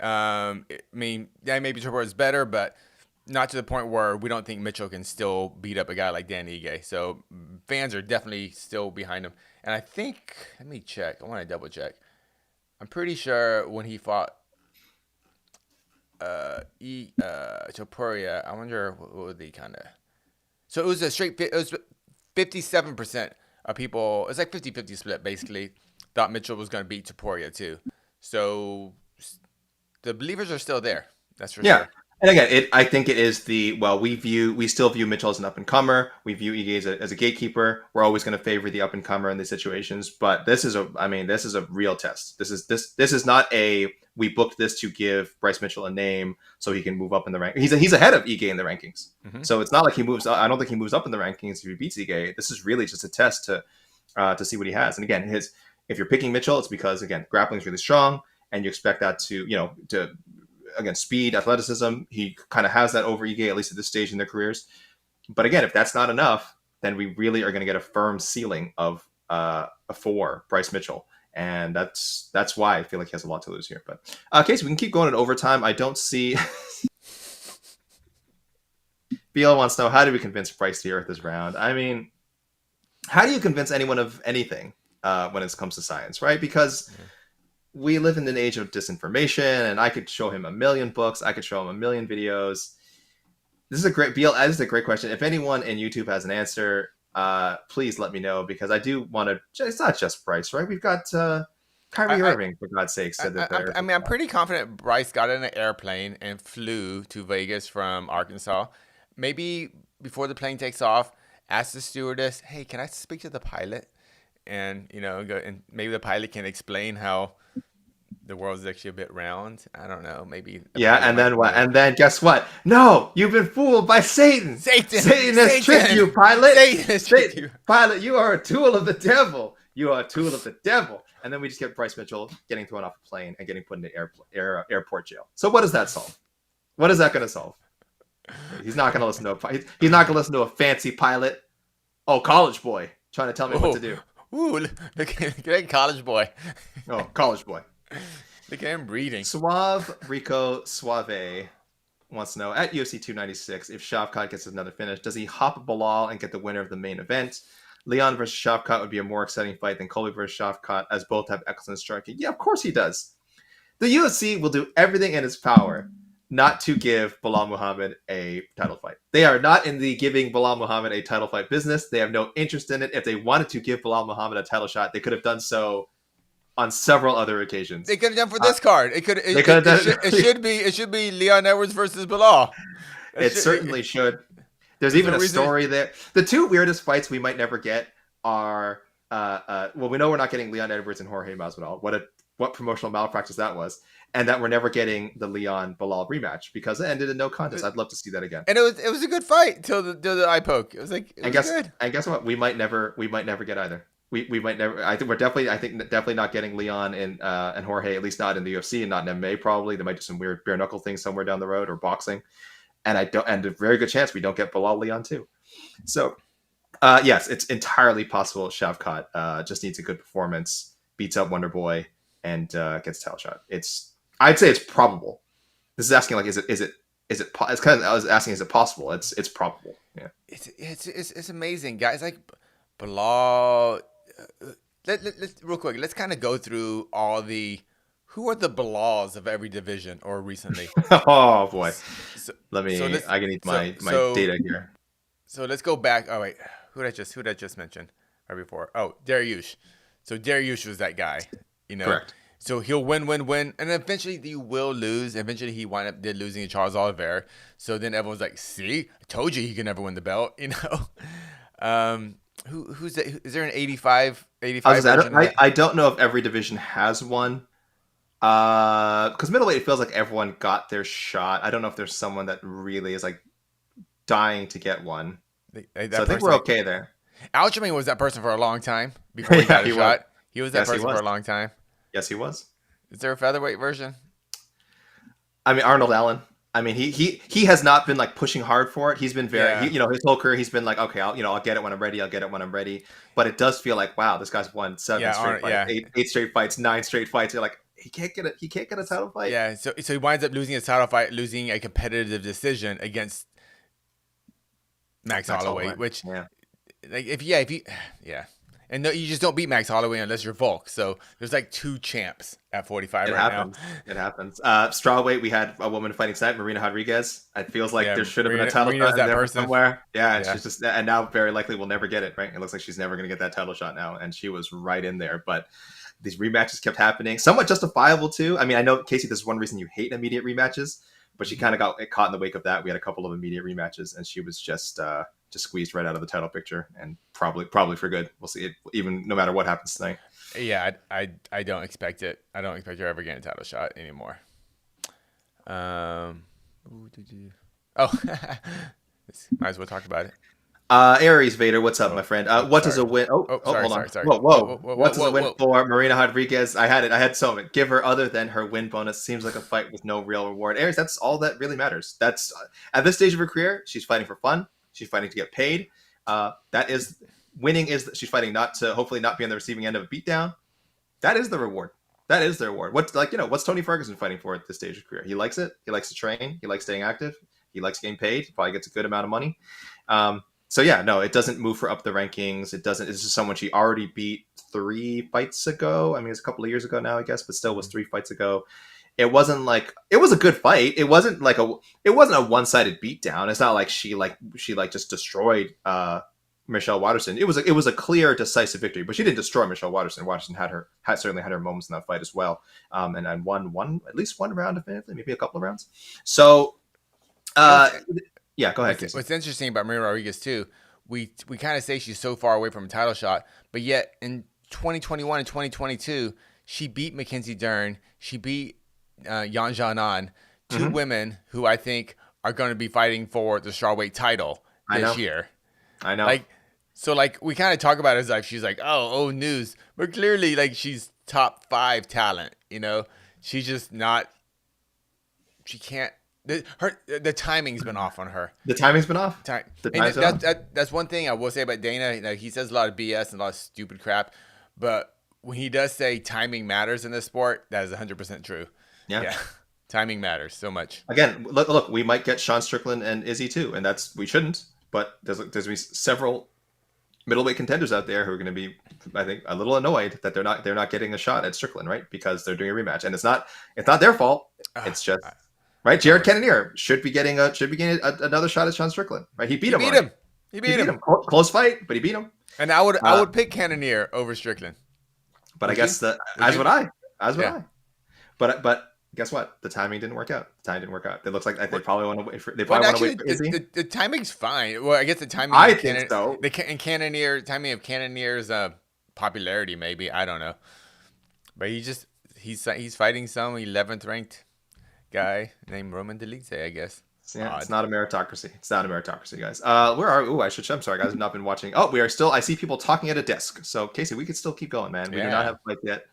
I mean, maybe Topuria is better, but not to the point where we don't think Mitchell can still beat up a guy like Dan Ige. So fans are definitely still behind him. And I think, let me check. I want to double check. I'm pretty sure when he fought Topuria, I wonder what would the kind of. So it was it was 57% of people. It's like 50-50 split basically. Thought Mitchell was going to beat Topuria too. So the believers are still there. That's for sure. And again, I think it is we still view Mitchell as an up and comer. We view Ige as a gatekeeper. We're always going to favor the up and comer in these situations. But this is a real test. This is not we booked this to give Bryce Mitchell a name so he can move up in the rank. He's ahead of Ige in the rankings. Mm-hmm. So it's not like he moves. I don't think he moves up in the rankings if he beats Ige. This is really just a test to see what he has. And again, if you're picking Mitchell, it's because again grappling is really strong, and you expect that to again, speed, athleticism, he kind of has that over Ige, at least at this stage in their careers. But again, if that's not enough, then we really are going to get a firm ceiling of for Bryce Mitchell. And that's why I feel like he has a lot to lose here. But Casey, we can keep going in overtime. I don't see... BL wants to know, how do we convince Bryce to earth this round? I mean, how do you convince anyone of anything when it comes to science, right? Because... we live in an age of disinformation, and I could show him a million books. I could show him a million videos. This is a great question. If anyone in YouTube has an answer, please let me know, because I do want to. It's not just Bryce, right? We've got Kyrie Irving, for God's sake. I'm pretty confident Bryce got in an airplane and flew to Vegas from Arkansas. Maybe before the plane takes off, ask the stewardess, "Hey, can I speak to the pilot?" And go, and maybe the pilot can explain how the world's actually a bit round. I don't know. Maybe. And then what? And then guess what? No, you've been fooled by Satan. Satan has tricked you, pilot. Satan has tricked you, pilot. You are a tool of the devil. You are a tool of the devil. And then we just get Bryce Mitchell getting thrown off a plane and getting put into airport jail. So what does that solve? What is that going to solve? He's not going to listen to he's not going to listen to a fancy pilot. Oh, college boy trying to tell me what to do. Ooh, look at that college boy. Oh, college boy. Look at him reading. Suave Rico Suave wants to know, at UFC 296, if Shavkat gets another finish, does he hop Bilal and get the winner of the main event? Leon versus Shavkat would be a more exciting fight than Colby versus Shavkat, as both have excellent striking. Yeah, of course he does. The UFC will do everything in its power not to give Bilal Muhammad a title fight. They are not in the giving Bilal Muhammad a title fight business. They have no interest in it. If they wanted to give Bilal Muhammad a title shot, they could have done so on several other occasions. They could have done for this card. It should be Leon Edwards versus Bilal. It certainly should. There's even a story there. The two weirdest fights we might never get are we know we're not getting Leon Edwards and Jorge Masvidal. What a what promotional malpractice that was, and that we're never getting the Leon Bilal rematch because it ended in no contest. I'd love to see that again. And it was a good fight till the eye poke. It was like good. And guess what? We might never get either. We might never. I think we're definitely not getting Leon and Jorge, at least not in the UFC and not in MMA. Probably they might do some weird bare knuckle things somewhere down the road or boxing, and a very good chance we don't get Bilal Leon too. So yes, it's entirely possible Shavkat just needs a good performance, beats up Wonder Boy, and gets a title shot. I'd say it's probable. This is asking like, is it? It's kind of, I was asking, is it possible? It's probable. Yeah. It's amazing, guys. Like Bilal. Let's real quick. Let's kind of go through who are the Bilals of every division or recently. Oh boy. So, I can need my data here. So let's go back. Oh wait, who did I just mention right before? Oh, Dariush. So Dariush was that guy. Correct. So he'll win, and eventually you will lose. Eventually he did losing to Charles Oliveira. So then everyone's like, "See, I told you he could never win the belt." Who's that? Is there an 85? I don't know if every division has one. Because middleweight, it feels like everyone got their shot. I don't know if there's someone that really is like dying to get one. So I think we're okay there. Aljamain was that person for a long time before he got a shot. He was that person for a long time. Yes, he was. Is there a featherweight version? I mean, Arnold Allen. I mean, he has not been like pushing hard for it. He's been very, his whole career, he's been like, okay, I'll get it when I'm ready. I'll get it when I'm ready. But it does feel like, wow, this guy's won 7 straight fights, 8 straight fights, 9 straight fights. You're like, he can't get it. He can't get a title fight. Yeah. So he winds up losing his title fight, losing a competitive decision against Max Holloway, which, like, if you. And no, you just don't beat Max Holloway unless you're Volk. So there's like 2 champs at 45 now. It happens. Strawweight, we had a woman fighting tonight, Marina Rodriguez. It feels like there should have been a title shot in there somewhere. Yeah, and she's just, and now very likely will never get it, right? It looks like she's never going to get that title shot now, and she was right in there. But these rematches kept happening. Somewhat justifiable, too. I mean, I know, Casey, this is one reason you hate immediate rematches, but she kind of got caught in the wake of that. We had a couple of immediate rematches, and she was just squeezed right out of the title picture, and probably for good. We'll see it, even no matter what happens tonight. Yeah, I don't expect it. I don't expect her ever getting a title shot anymore. Oh, might as well talk about it. Aries Vader, what's up, my friend? What does a win? Hold on. Sorry. Whoa. What does a win for Marina Rodriguez? I had so many. Give her other than her win bonus. Seems like a fight with no real reward. Aries, that's all that really matters. That's at this stage of her career, she's fighting for fun. She's fighting to get paid. That is winning. She's fighting not to hopefully not be on the receiving end of a beatdown. That is the reward. What's Tony Ferguson fighting for at this stage of career? He likes it. He likes to train. He likes staying active. He likes getting paid. He probably gets a good amount of money. It doesn't move her up the rankings. It doesn't. It's just someone she already beat 3 fights ago. I mean, it's a couple of years ago now, I guess, but still was 3 fights ago. It wasn't like it was a good fight. It wasn't a one-sided beatdown. It's not like she just destroyed Michelle Waterson. It was a clear, decisive victory, but she didn't destroy Michelle Waterson. Waterson certainly had her moments in that fight as well, and won at least one round, definitively, maybe a couple of rounds. So, yeah, go ahead. What's interesting about Marina Rodriguez too, we kind of say she's so far away from a title shot, but yet in 2021 and 2022, she beat Mackenzie Dern. She beat Yan Xiaonan, 2 women who I think are going to be fighting for the strawweight title this year. I know. We kind of talk about it as like she's like, oh news, but clearly like she's top 5 talent. She's just not. She can't. The timing's been off on her. The timing's been off. That's one thing I will say about Dana. He says a lot of BS and a lot of stupid crap, but when he does say timing matters in this sport, that is 100% true. Yeah. Timing matters so much. Again, look, we might get Sean Strickland and Izzy too, and we shouldn't. But there's going to be several middleweight contenders out there who are going to be, I think, a little annoyed that they're not getting a shot at Strickland, right? Because they're doing a rematch, and it's not their fault. It's just right. Jared Cannonier should be getting another shot at Sean Strickland, right? He beat him. He beat him. Close fight, but he beat him. And I would pick Cannonier over Strickland. But I guess as would I. But guess what? The timing didn't work out. It looks like they probably want to wait for. They probably want to wait for Izzy. The timing's fine. Well, I guess the timing. I think so. The timing of Cannonier's popularity, maybe, I don't know. But he's fighting some 11th ranked guy named Roman Dolidze, I guess. Yeah, Odd. it's not a meritocracy. It's not a meritocracy, guys. Where are? I should. I'm sorry, guys. I've not been watching. Oh, we are still. I see people talking at a desk. So, Casey, we could still keep going, man. We do not Yeah. have a fight yet.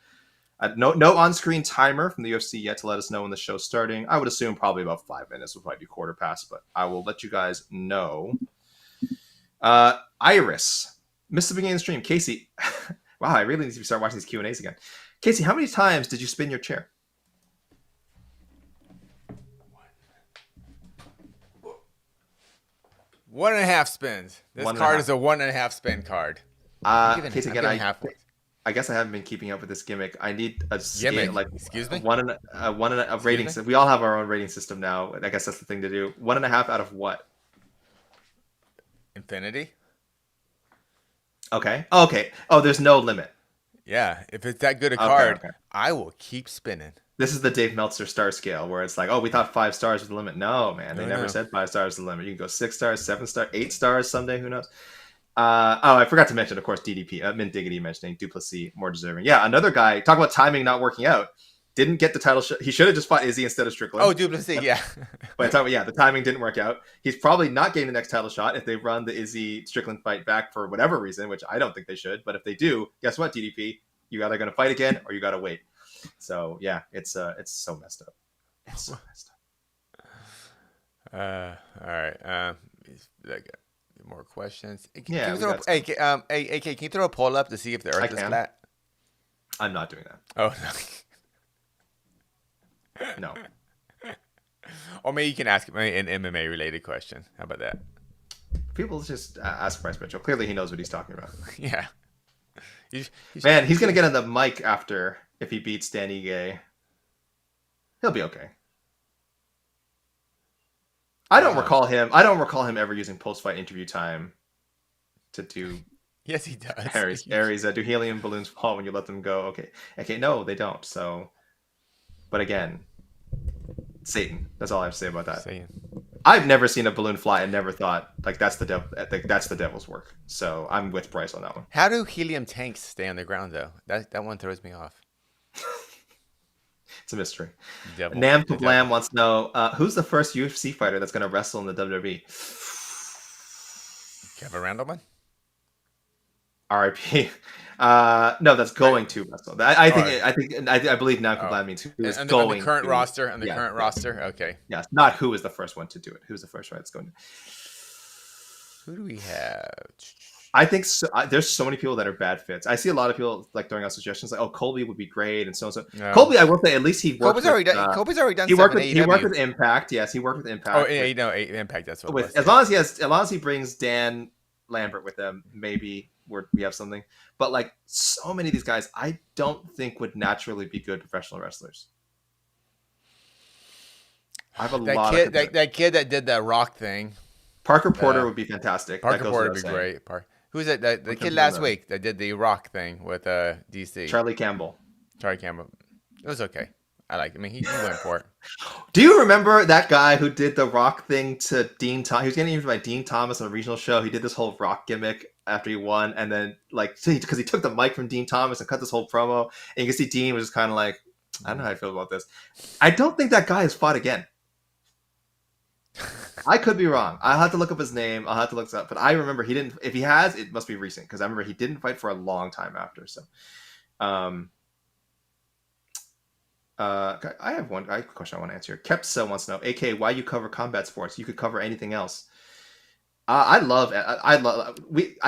No on-screen timer from the UFC yet to let us know when the show's starting. I would assume probably about 5 minutes. Will probably be quarter past, but I will let you guys know. Iris missed the beginning of the stream. Casey, wow, I really need to start watching these Q&As again. Casey, how many times did you spin your chair? 1.5 spins. This One and a card half. is a 1.5 spin card. I'm Casey, giving half points. I guess I haven't been keeping up with this gimmick. I need a Gimmick? like Excuse me? one and a rating me? system. We all have our own rating system now. I guess that's the thing to do. 1.5 out of what? Infinity? Okay. Okay. Oh, there's no limit. Yeah. If it's that good a Okay, card, okay. I will keep spinning. This is the Dave Meltzer star scale where it's like, oh, we thought 5 stars was the limit. No, man, they No, never no. said 5 stars was the limit. You can go 6 stars, 7 stars, 8 stars someday. Who knows? I forgot to mention, of course, DDP. Mint Diggity mentioning Duplessis more deserving. Yeah, another guy. Talk about timing not working out. Didn't get the title shot. He should have just fought Izzy instead of Strickland. Oh, Duplessis, yeah. But the timing didn't work out. He's probably not getting the next title shot if they run the Izzy Strickland fight back for whatever reason, which I don't think they should. But if they do, guess what, DDP? You either going to fight again or you got to wait. So yeah, it's so messed up. It's so messed up. All right. More questions. Yeah, AK, can you throw a poll up to see if the Earth is flat? I'm not doing that. Oh No. Or maybe you can ask me an MMA related question. How about that? People just ask Bryce Mitchell. Clearly, he knows what he's talking about. Yeah. Man, he's gonna get on the mic after if he beats Dan Ige. He'll be okay. I don't recall him ever using post-fight interview time to do. Yes, he does. Aries, do helium balloons fall when you let them go? Okay, no, they don't. So, but again, Satan. That's all I have to say about that. I've never seen a balloon fly and never thought like that's the devil. That's the devil's work. So I'm with Bryce on that one. How do helium tanks stay on the ground though? That one throws me off. It's a mystery. Nam Kablam wants to know who's the first UFC fighter that's going to wrestle in the WWE. Kevin Randleman. R.I.P. No, that's going to wrestle. I believe Nam Kablam means who is going. On the current roster. On the current roster. Okay. Yes, not who is the first one to do it. Who's the first one that's going to? Who do we have? I think there's so many people that are bad fits. I see a lot of people like throwing out suggestions like, "Oh, Colby would be great," and so on. No. Colby, I will say, at least he worked. Colby's already done. He worked with Impact. Yes, he worked with Impact. Oh, yeah, Impact. That's what. As long as he brings Dan Lambert with them, maybe we have something. But like so many of these guys, I don't think would naturally be good professional wrestlers. I have that kid that did that rock thing. Parker Porter would be fantastic. Parker Porter would be great. Who's that? The kid last week that did the rock thing with DC? Charlie Campbell. It was okay. I like it. I mean, he went for it. Do you remember that guy who did the rock thing to Dean Thomas? He was getting interviewed by Dean Thomas on a regional show. He did this whole rock gimmick after he won, and then because he took the mic from Dean Thomas and cut this whole promo, and you can see Dean was just kind of like, I don't know how I feel about this. I don't think that guy has fought again. I could be wrong. I'll have to look up his name. I'll have to look this up. But I remember he didn't. If he has, it must be recent because I remember he didn't fight for a long time after. So, I have a question I want to answer. Kepsa wants to know, AK, why you cover combat sports? You could cover anything else. I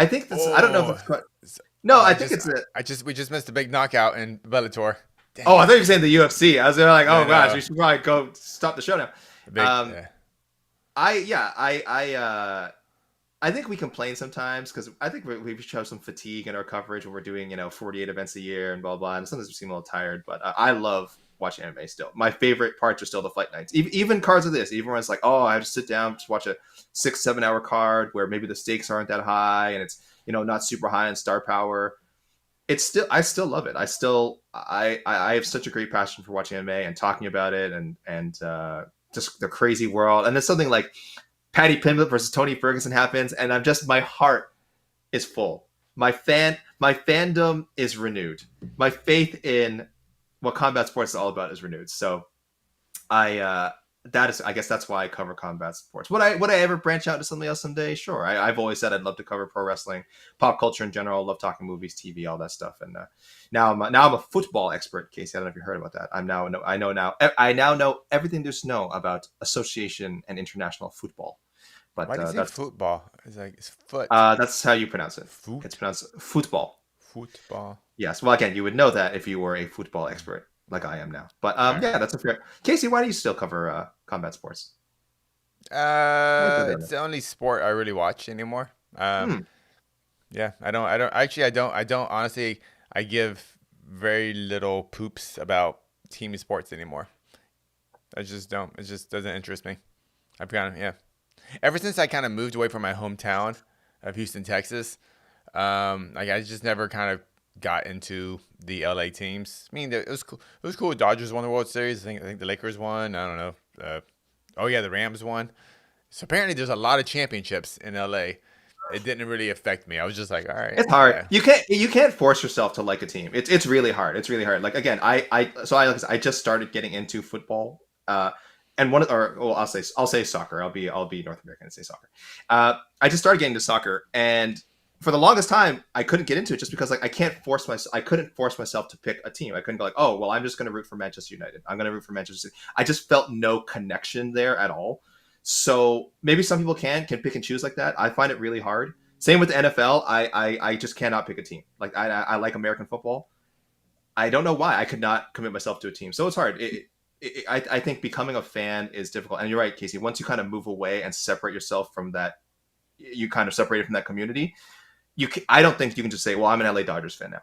think this. I don't know if it's. No, I think it's it. We just missed a big knockout in Bellator. Dang. Oh, I thought you were saying the UFC. I was like, oh gosh, we should probably go stop the show now. I think we complain sometimes because I think we show some fatigue in our coverage when we're doing 48 events a year and blah blah, and sometimes we seem a little tired. But I love watching MMA still. My favorite parts are still the fight nights. Even cards of this, even when it's like, oh, I have to sit down to watch a 6-7 hour card where maybe the stakes aren't that high and it's not super high in star power. I still love it. I have such a great passion for watching MMA and talking about it and just the crazy world. And then something like Paddy Pimblett versus Tony Ferguson happens, and my heart is full. My fandom is renewed. My faith in what combat sports is all about is renewed. So I that is, I guess that's why I cover combat sports. Would I ever branch out to something else someday? Sure. I've always said I'd love to cover pro wrestling, pop culture in general. Love talking movies, TV, all that stuff. And now I'm a football expert, Casey. I don't know if you heard about that. I now know everything there's to know about association and international football. But Why do you say that's football? It's foot. that's how you pronounce it. It's Foot. pronounced football. Football. Yes. Well, again, you would know that if you were a football expert like I am now. But All right. yeah, that's a fair. Casey, why do you still cover combat sports? Why do It's the only sport I really watch anymore. Hmm. Yeah, I don't honestly. I give very little poops about team sports anymore. I just don't. It just doesn't interest me. I've kind of yeah. Ever since I kind of moved away from my hometown of Houston, Texas, like I just never kind of got into the LA teams. I mean, it was cool. It was cool. Dodgers won the World Series. I think the Lakers won. I don't know. Oh yeah, the Rams won. So apparently, there's a lot of championships in LA. It didn't really affect me. I was just like, all right, It's hard. yeah. You can't force yourself to like a team. It's really hard. It's really hard. Like again, I just started getting into football. And I'll say soccer. I'll be North American and say soccer. I just started getting into soccer, and for the longest time, I couldn't get into it just because like I couldn't force myself to pick a team. I couldn't go like, oh well, I'm just going to root for Manchester United. I'm going to root for Manchester City. I just felt no connection there at all. So maybe some people can pick and choose like that. I find it really hard. Same with the NFL. I just cannot pick a team. Like I like American football. I don't know why I could not commit myself to a team. So it's hard. I think becoming a fan is difficult. And you're right, Casey. Once you kind of move away and separate yourself from that, you kind of separated from that community. I don't think you can just say, well, I'm an LA Dodgers fan now.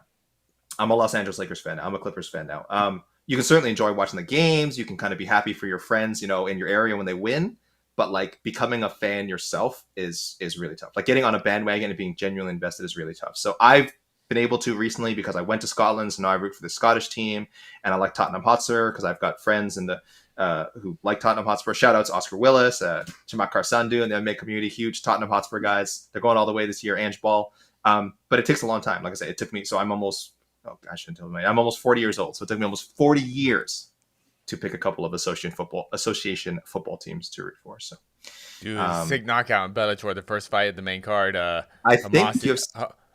I'm a Los Angeles Lakers fan now. I'm a Clippers fan now. You can certainly enjoy watching the games. You can kind of be happy for your friends, in your area when they win. But like becoming a fan yourself is really tough. Like getting on a bandwagon and being genuinely invested is really tough. So I've been able to recently because I went to Scotland, so now I root for the Scottish team, and I like Tottenham Hotspur because I've got friends in the who like Tottenham Hotspur. Shout out to Oscar Willis, Chamak Karsandu, and the MMA community, huge Tottenham Hotspur guys. They're going all the way this year, Ange Ball. But it takes a long time. Like I said, it took me. So I'm almost. Oh, I shouldn't tell you. I'm almost 40 years old, so it took me almost 40 years to pick a couple of association football teams to root for. So, Dude, sick knockout in Bellator, the first fight at the main card. I think you've.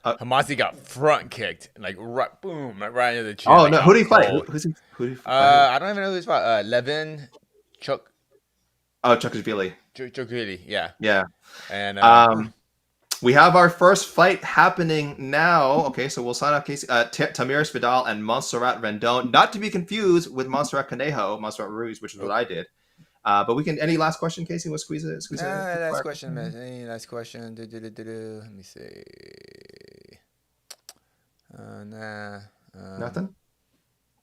Hamasi got front kicked, like right, boom, right into the chin. Oh like, no! Who did he fight? cold. Who did he fight? I don't even know who he's fought. Levin, Chuck, Oh, Chukashvili. Chukuli, yeah. Yeah. And We have our first fight happening now. Okay, so we'll sign up Casey, Tamiris Vidal and Montserrat Rendon, not to be confused with Montserrat Ruiz, which is what I did. But we can. Any last question, Casey? We'll squeeze it. last question, man. Any last question? Let me see. Nothing.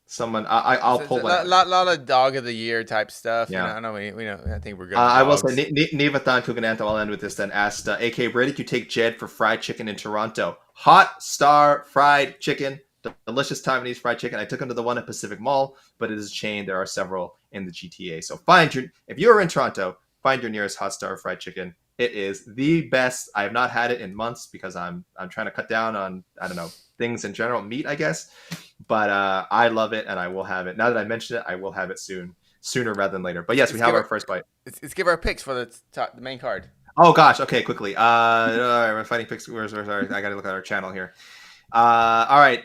Someone. I'll pull one. Lot of dog of the year type stuff. Yeah. I know we know. I think we're good. I will say Nivathan Kugananta. I'll end with this. Then asked AK where did you take Jed for fried chicken in Toronto? Hot Star Fried Chicken. Delicious Taiwanese fried chicken. I took him to the one at Pacific Mall, but it is a chain. There are several in the GTA. So if you're in Toronto, find your nearest Hot Star Fried Chicken. It is the best. I have not had it in months because I'm trying to cut down on, I don't know, things in general, meat, I guess. But I love it and I will have it. Now that I mentioned it, I will have it sooner rather than later. But yes, we have our first bite. Let's give our picks for the main card. Oh gosh, okay, quickly. We're fighting picks. Sorry, I gotta look at our channel here. All right.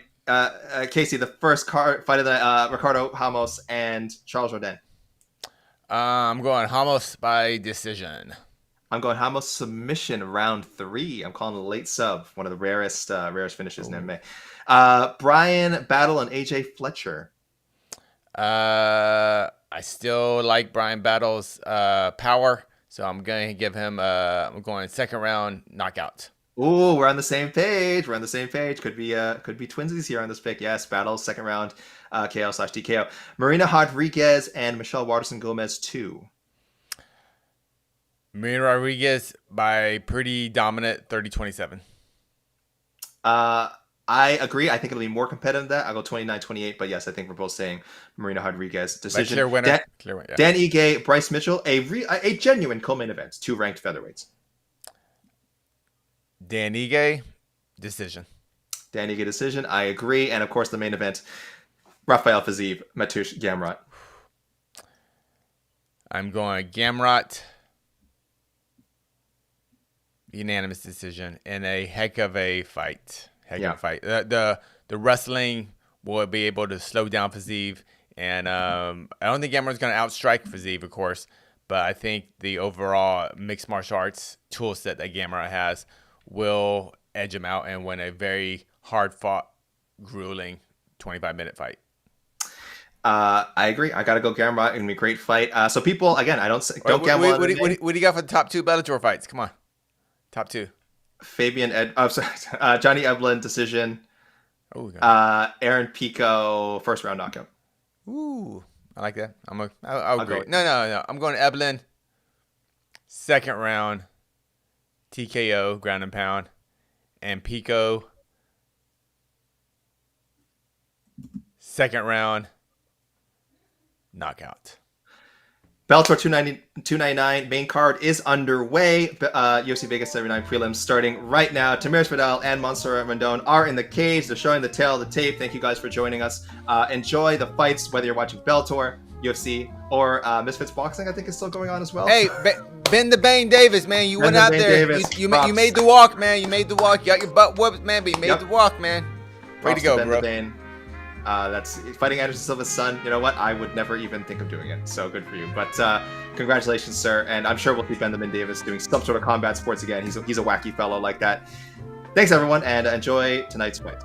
Casey, the first fight of the Ricardo Ramos and Charles Jourdain. I'm going Ramos by decision. I'm going Ramos submission round 3. I'm calling it a late sub, one of the rarest finishes in MMA. Brian Battle and AJ Fletcher. I still like Brian Battle's power, so I'm going to give him. I'm going second round knockout. Ooh, we're on the same page. Could be twinsies here on this pick. Yes, Battle second round KO/TKO. Marina Rodriguez and Michelle Waterson Gomez 2. Marina Rodriguez by pretty dominant 30-27. I agree. I think it'll be more competitive than that. I'll go 29-28, but yes, I think we're both saying Marina Rodriguez decision. Clear winner. Clear winner. Dan Ige, Bryce Mitchell, a genuine co-main event. 2 ranked featherweights. Dan Ige, decision. Dan Ige decision. I agree. And of course, the main event. Rafael, Fiziev, Mateusz, Gamrot. I'm going Gamrot. Unanimous decision in a heck of a fight. The wrestling will be able to slow down Fiziev, and I don't think Gamrot's going to outstrike Fiziev, of course, but I think the overall mixed martial arts tool set that Gamrot has will edge him out and win a very hard-fought, grueling 25-minute fight. I agree. I gotta go Gamrot. It's gonna be a great fight. So people, again, don't gamble. What do you got for the top 2 Bellator fights? Come on, top 2. Johnny Eblin decision. Oh, God. Aaron Pico first round knockout. Ooh, I like that. I'll agree. No. I'm going Eblin. Second round, TKO, ground and pound, and Pico. Second round, knockout. Bellator 299 main card is underway. UFC Vegas 79 prelims starting right now. Tamiris Vidal and Mansour Randon are in the cage. They're showing the tail of the tape. Thank you guys for joining us. Enjoy the fights, whether you're watching Bellator, UFC, or Misfits Boxing, I think is still going on as well. Hey, Ben the Bane Davis, man. You went out there. You made the walk, man. You made the walk. You got your butt whooped, man, but you made the walk, man. Way to go, bro. That's fighting Anderson Silva's son. You know what? I would never even think of doing it. So good for you. But congratulations, sir. And I'm sure we'll see Benjamin Davis doing some sort of combat sports again. He's a wacky fellow like that. Thanks, everyone, and enjoy tonight's fight.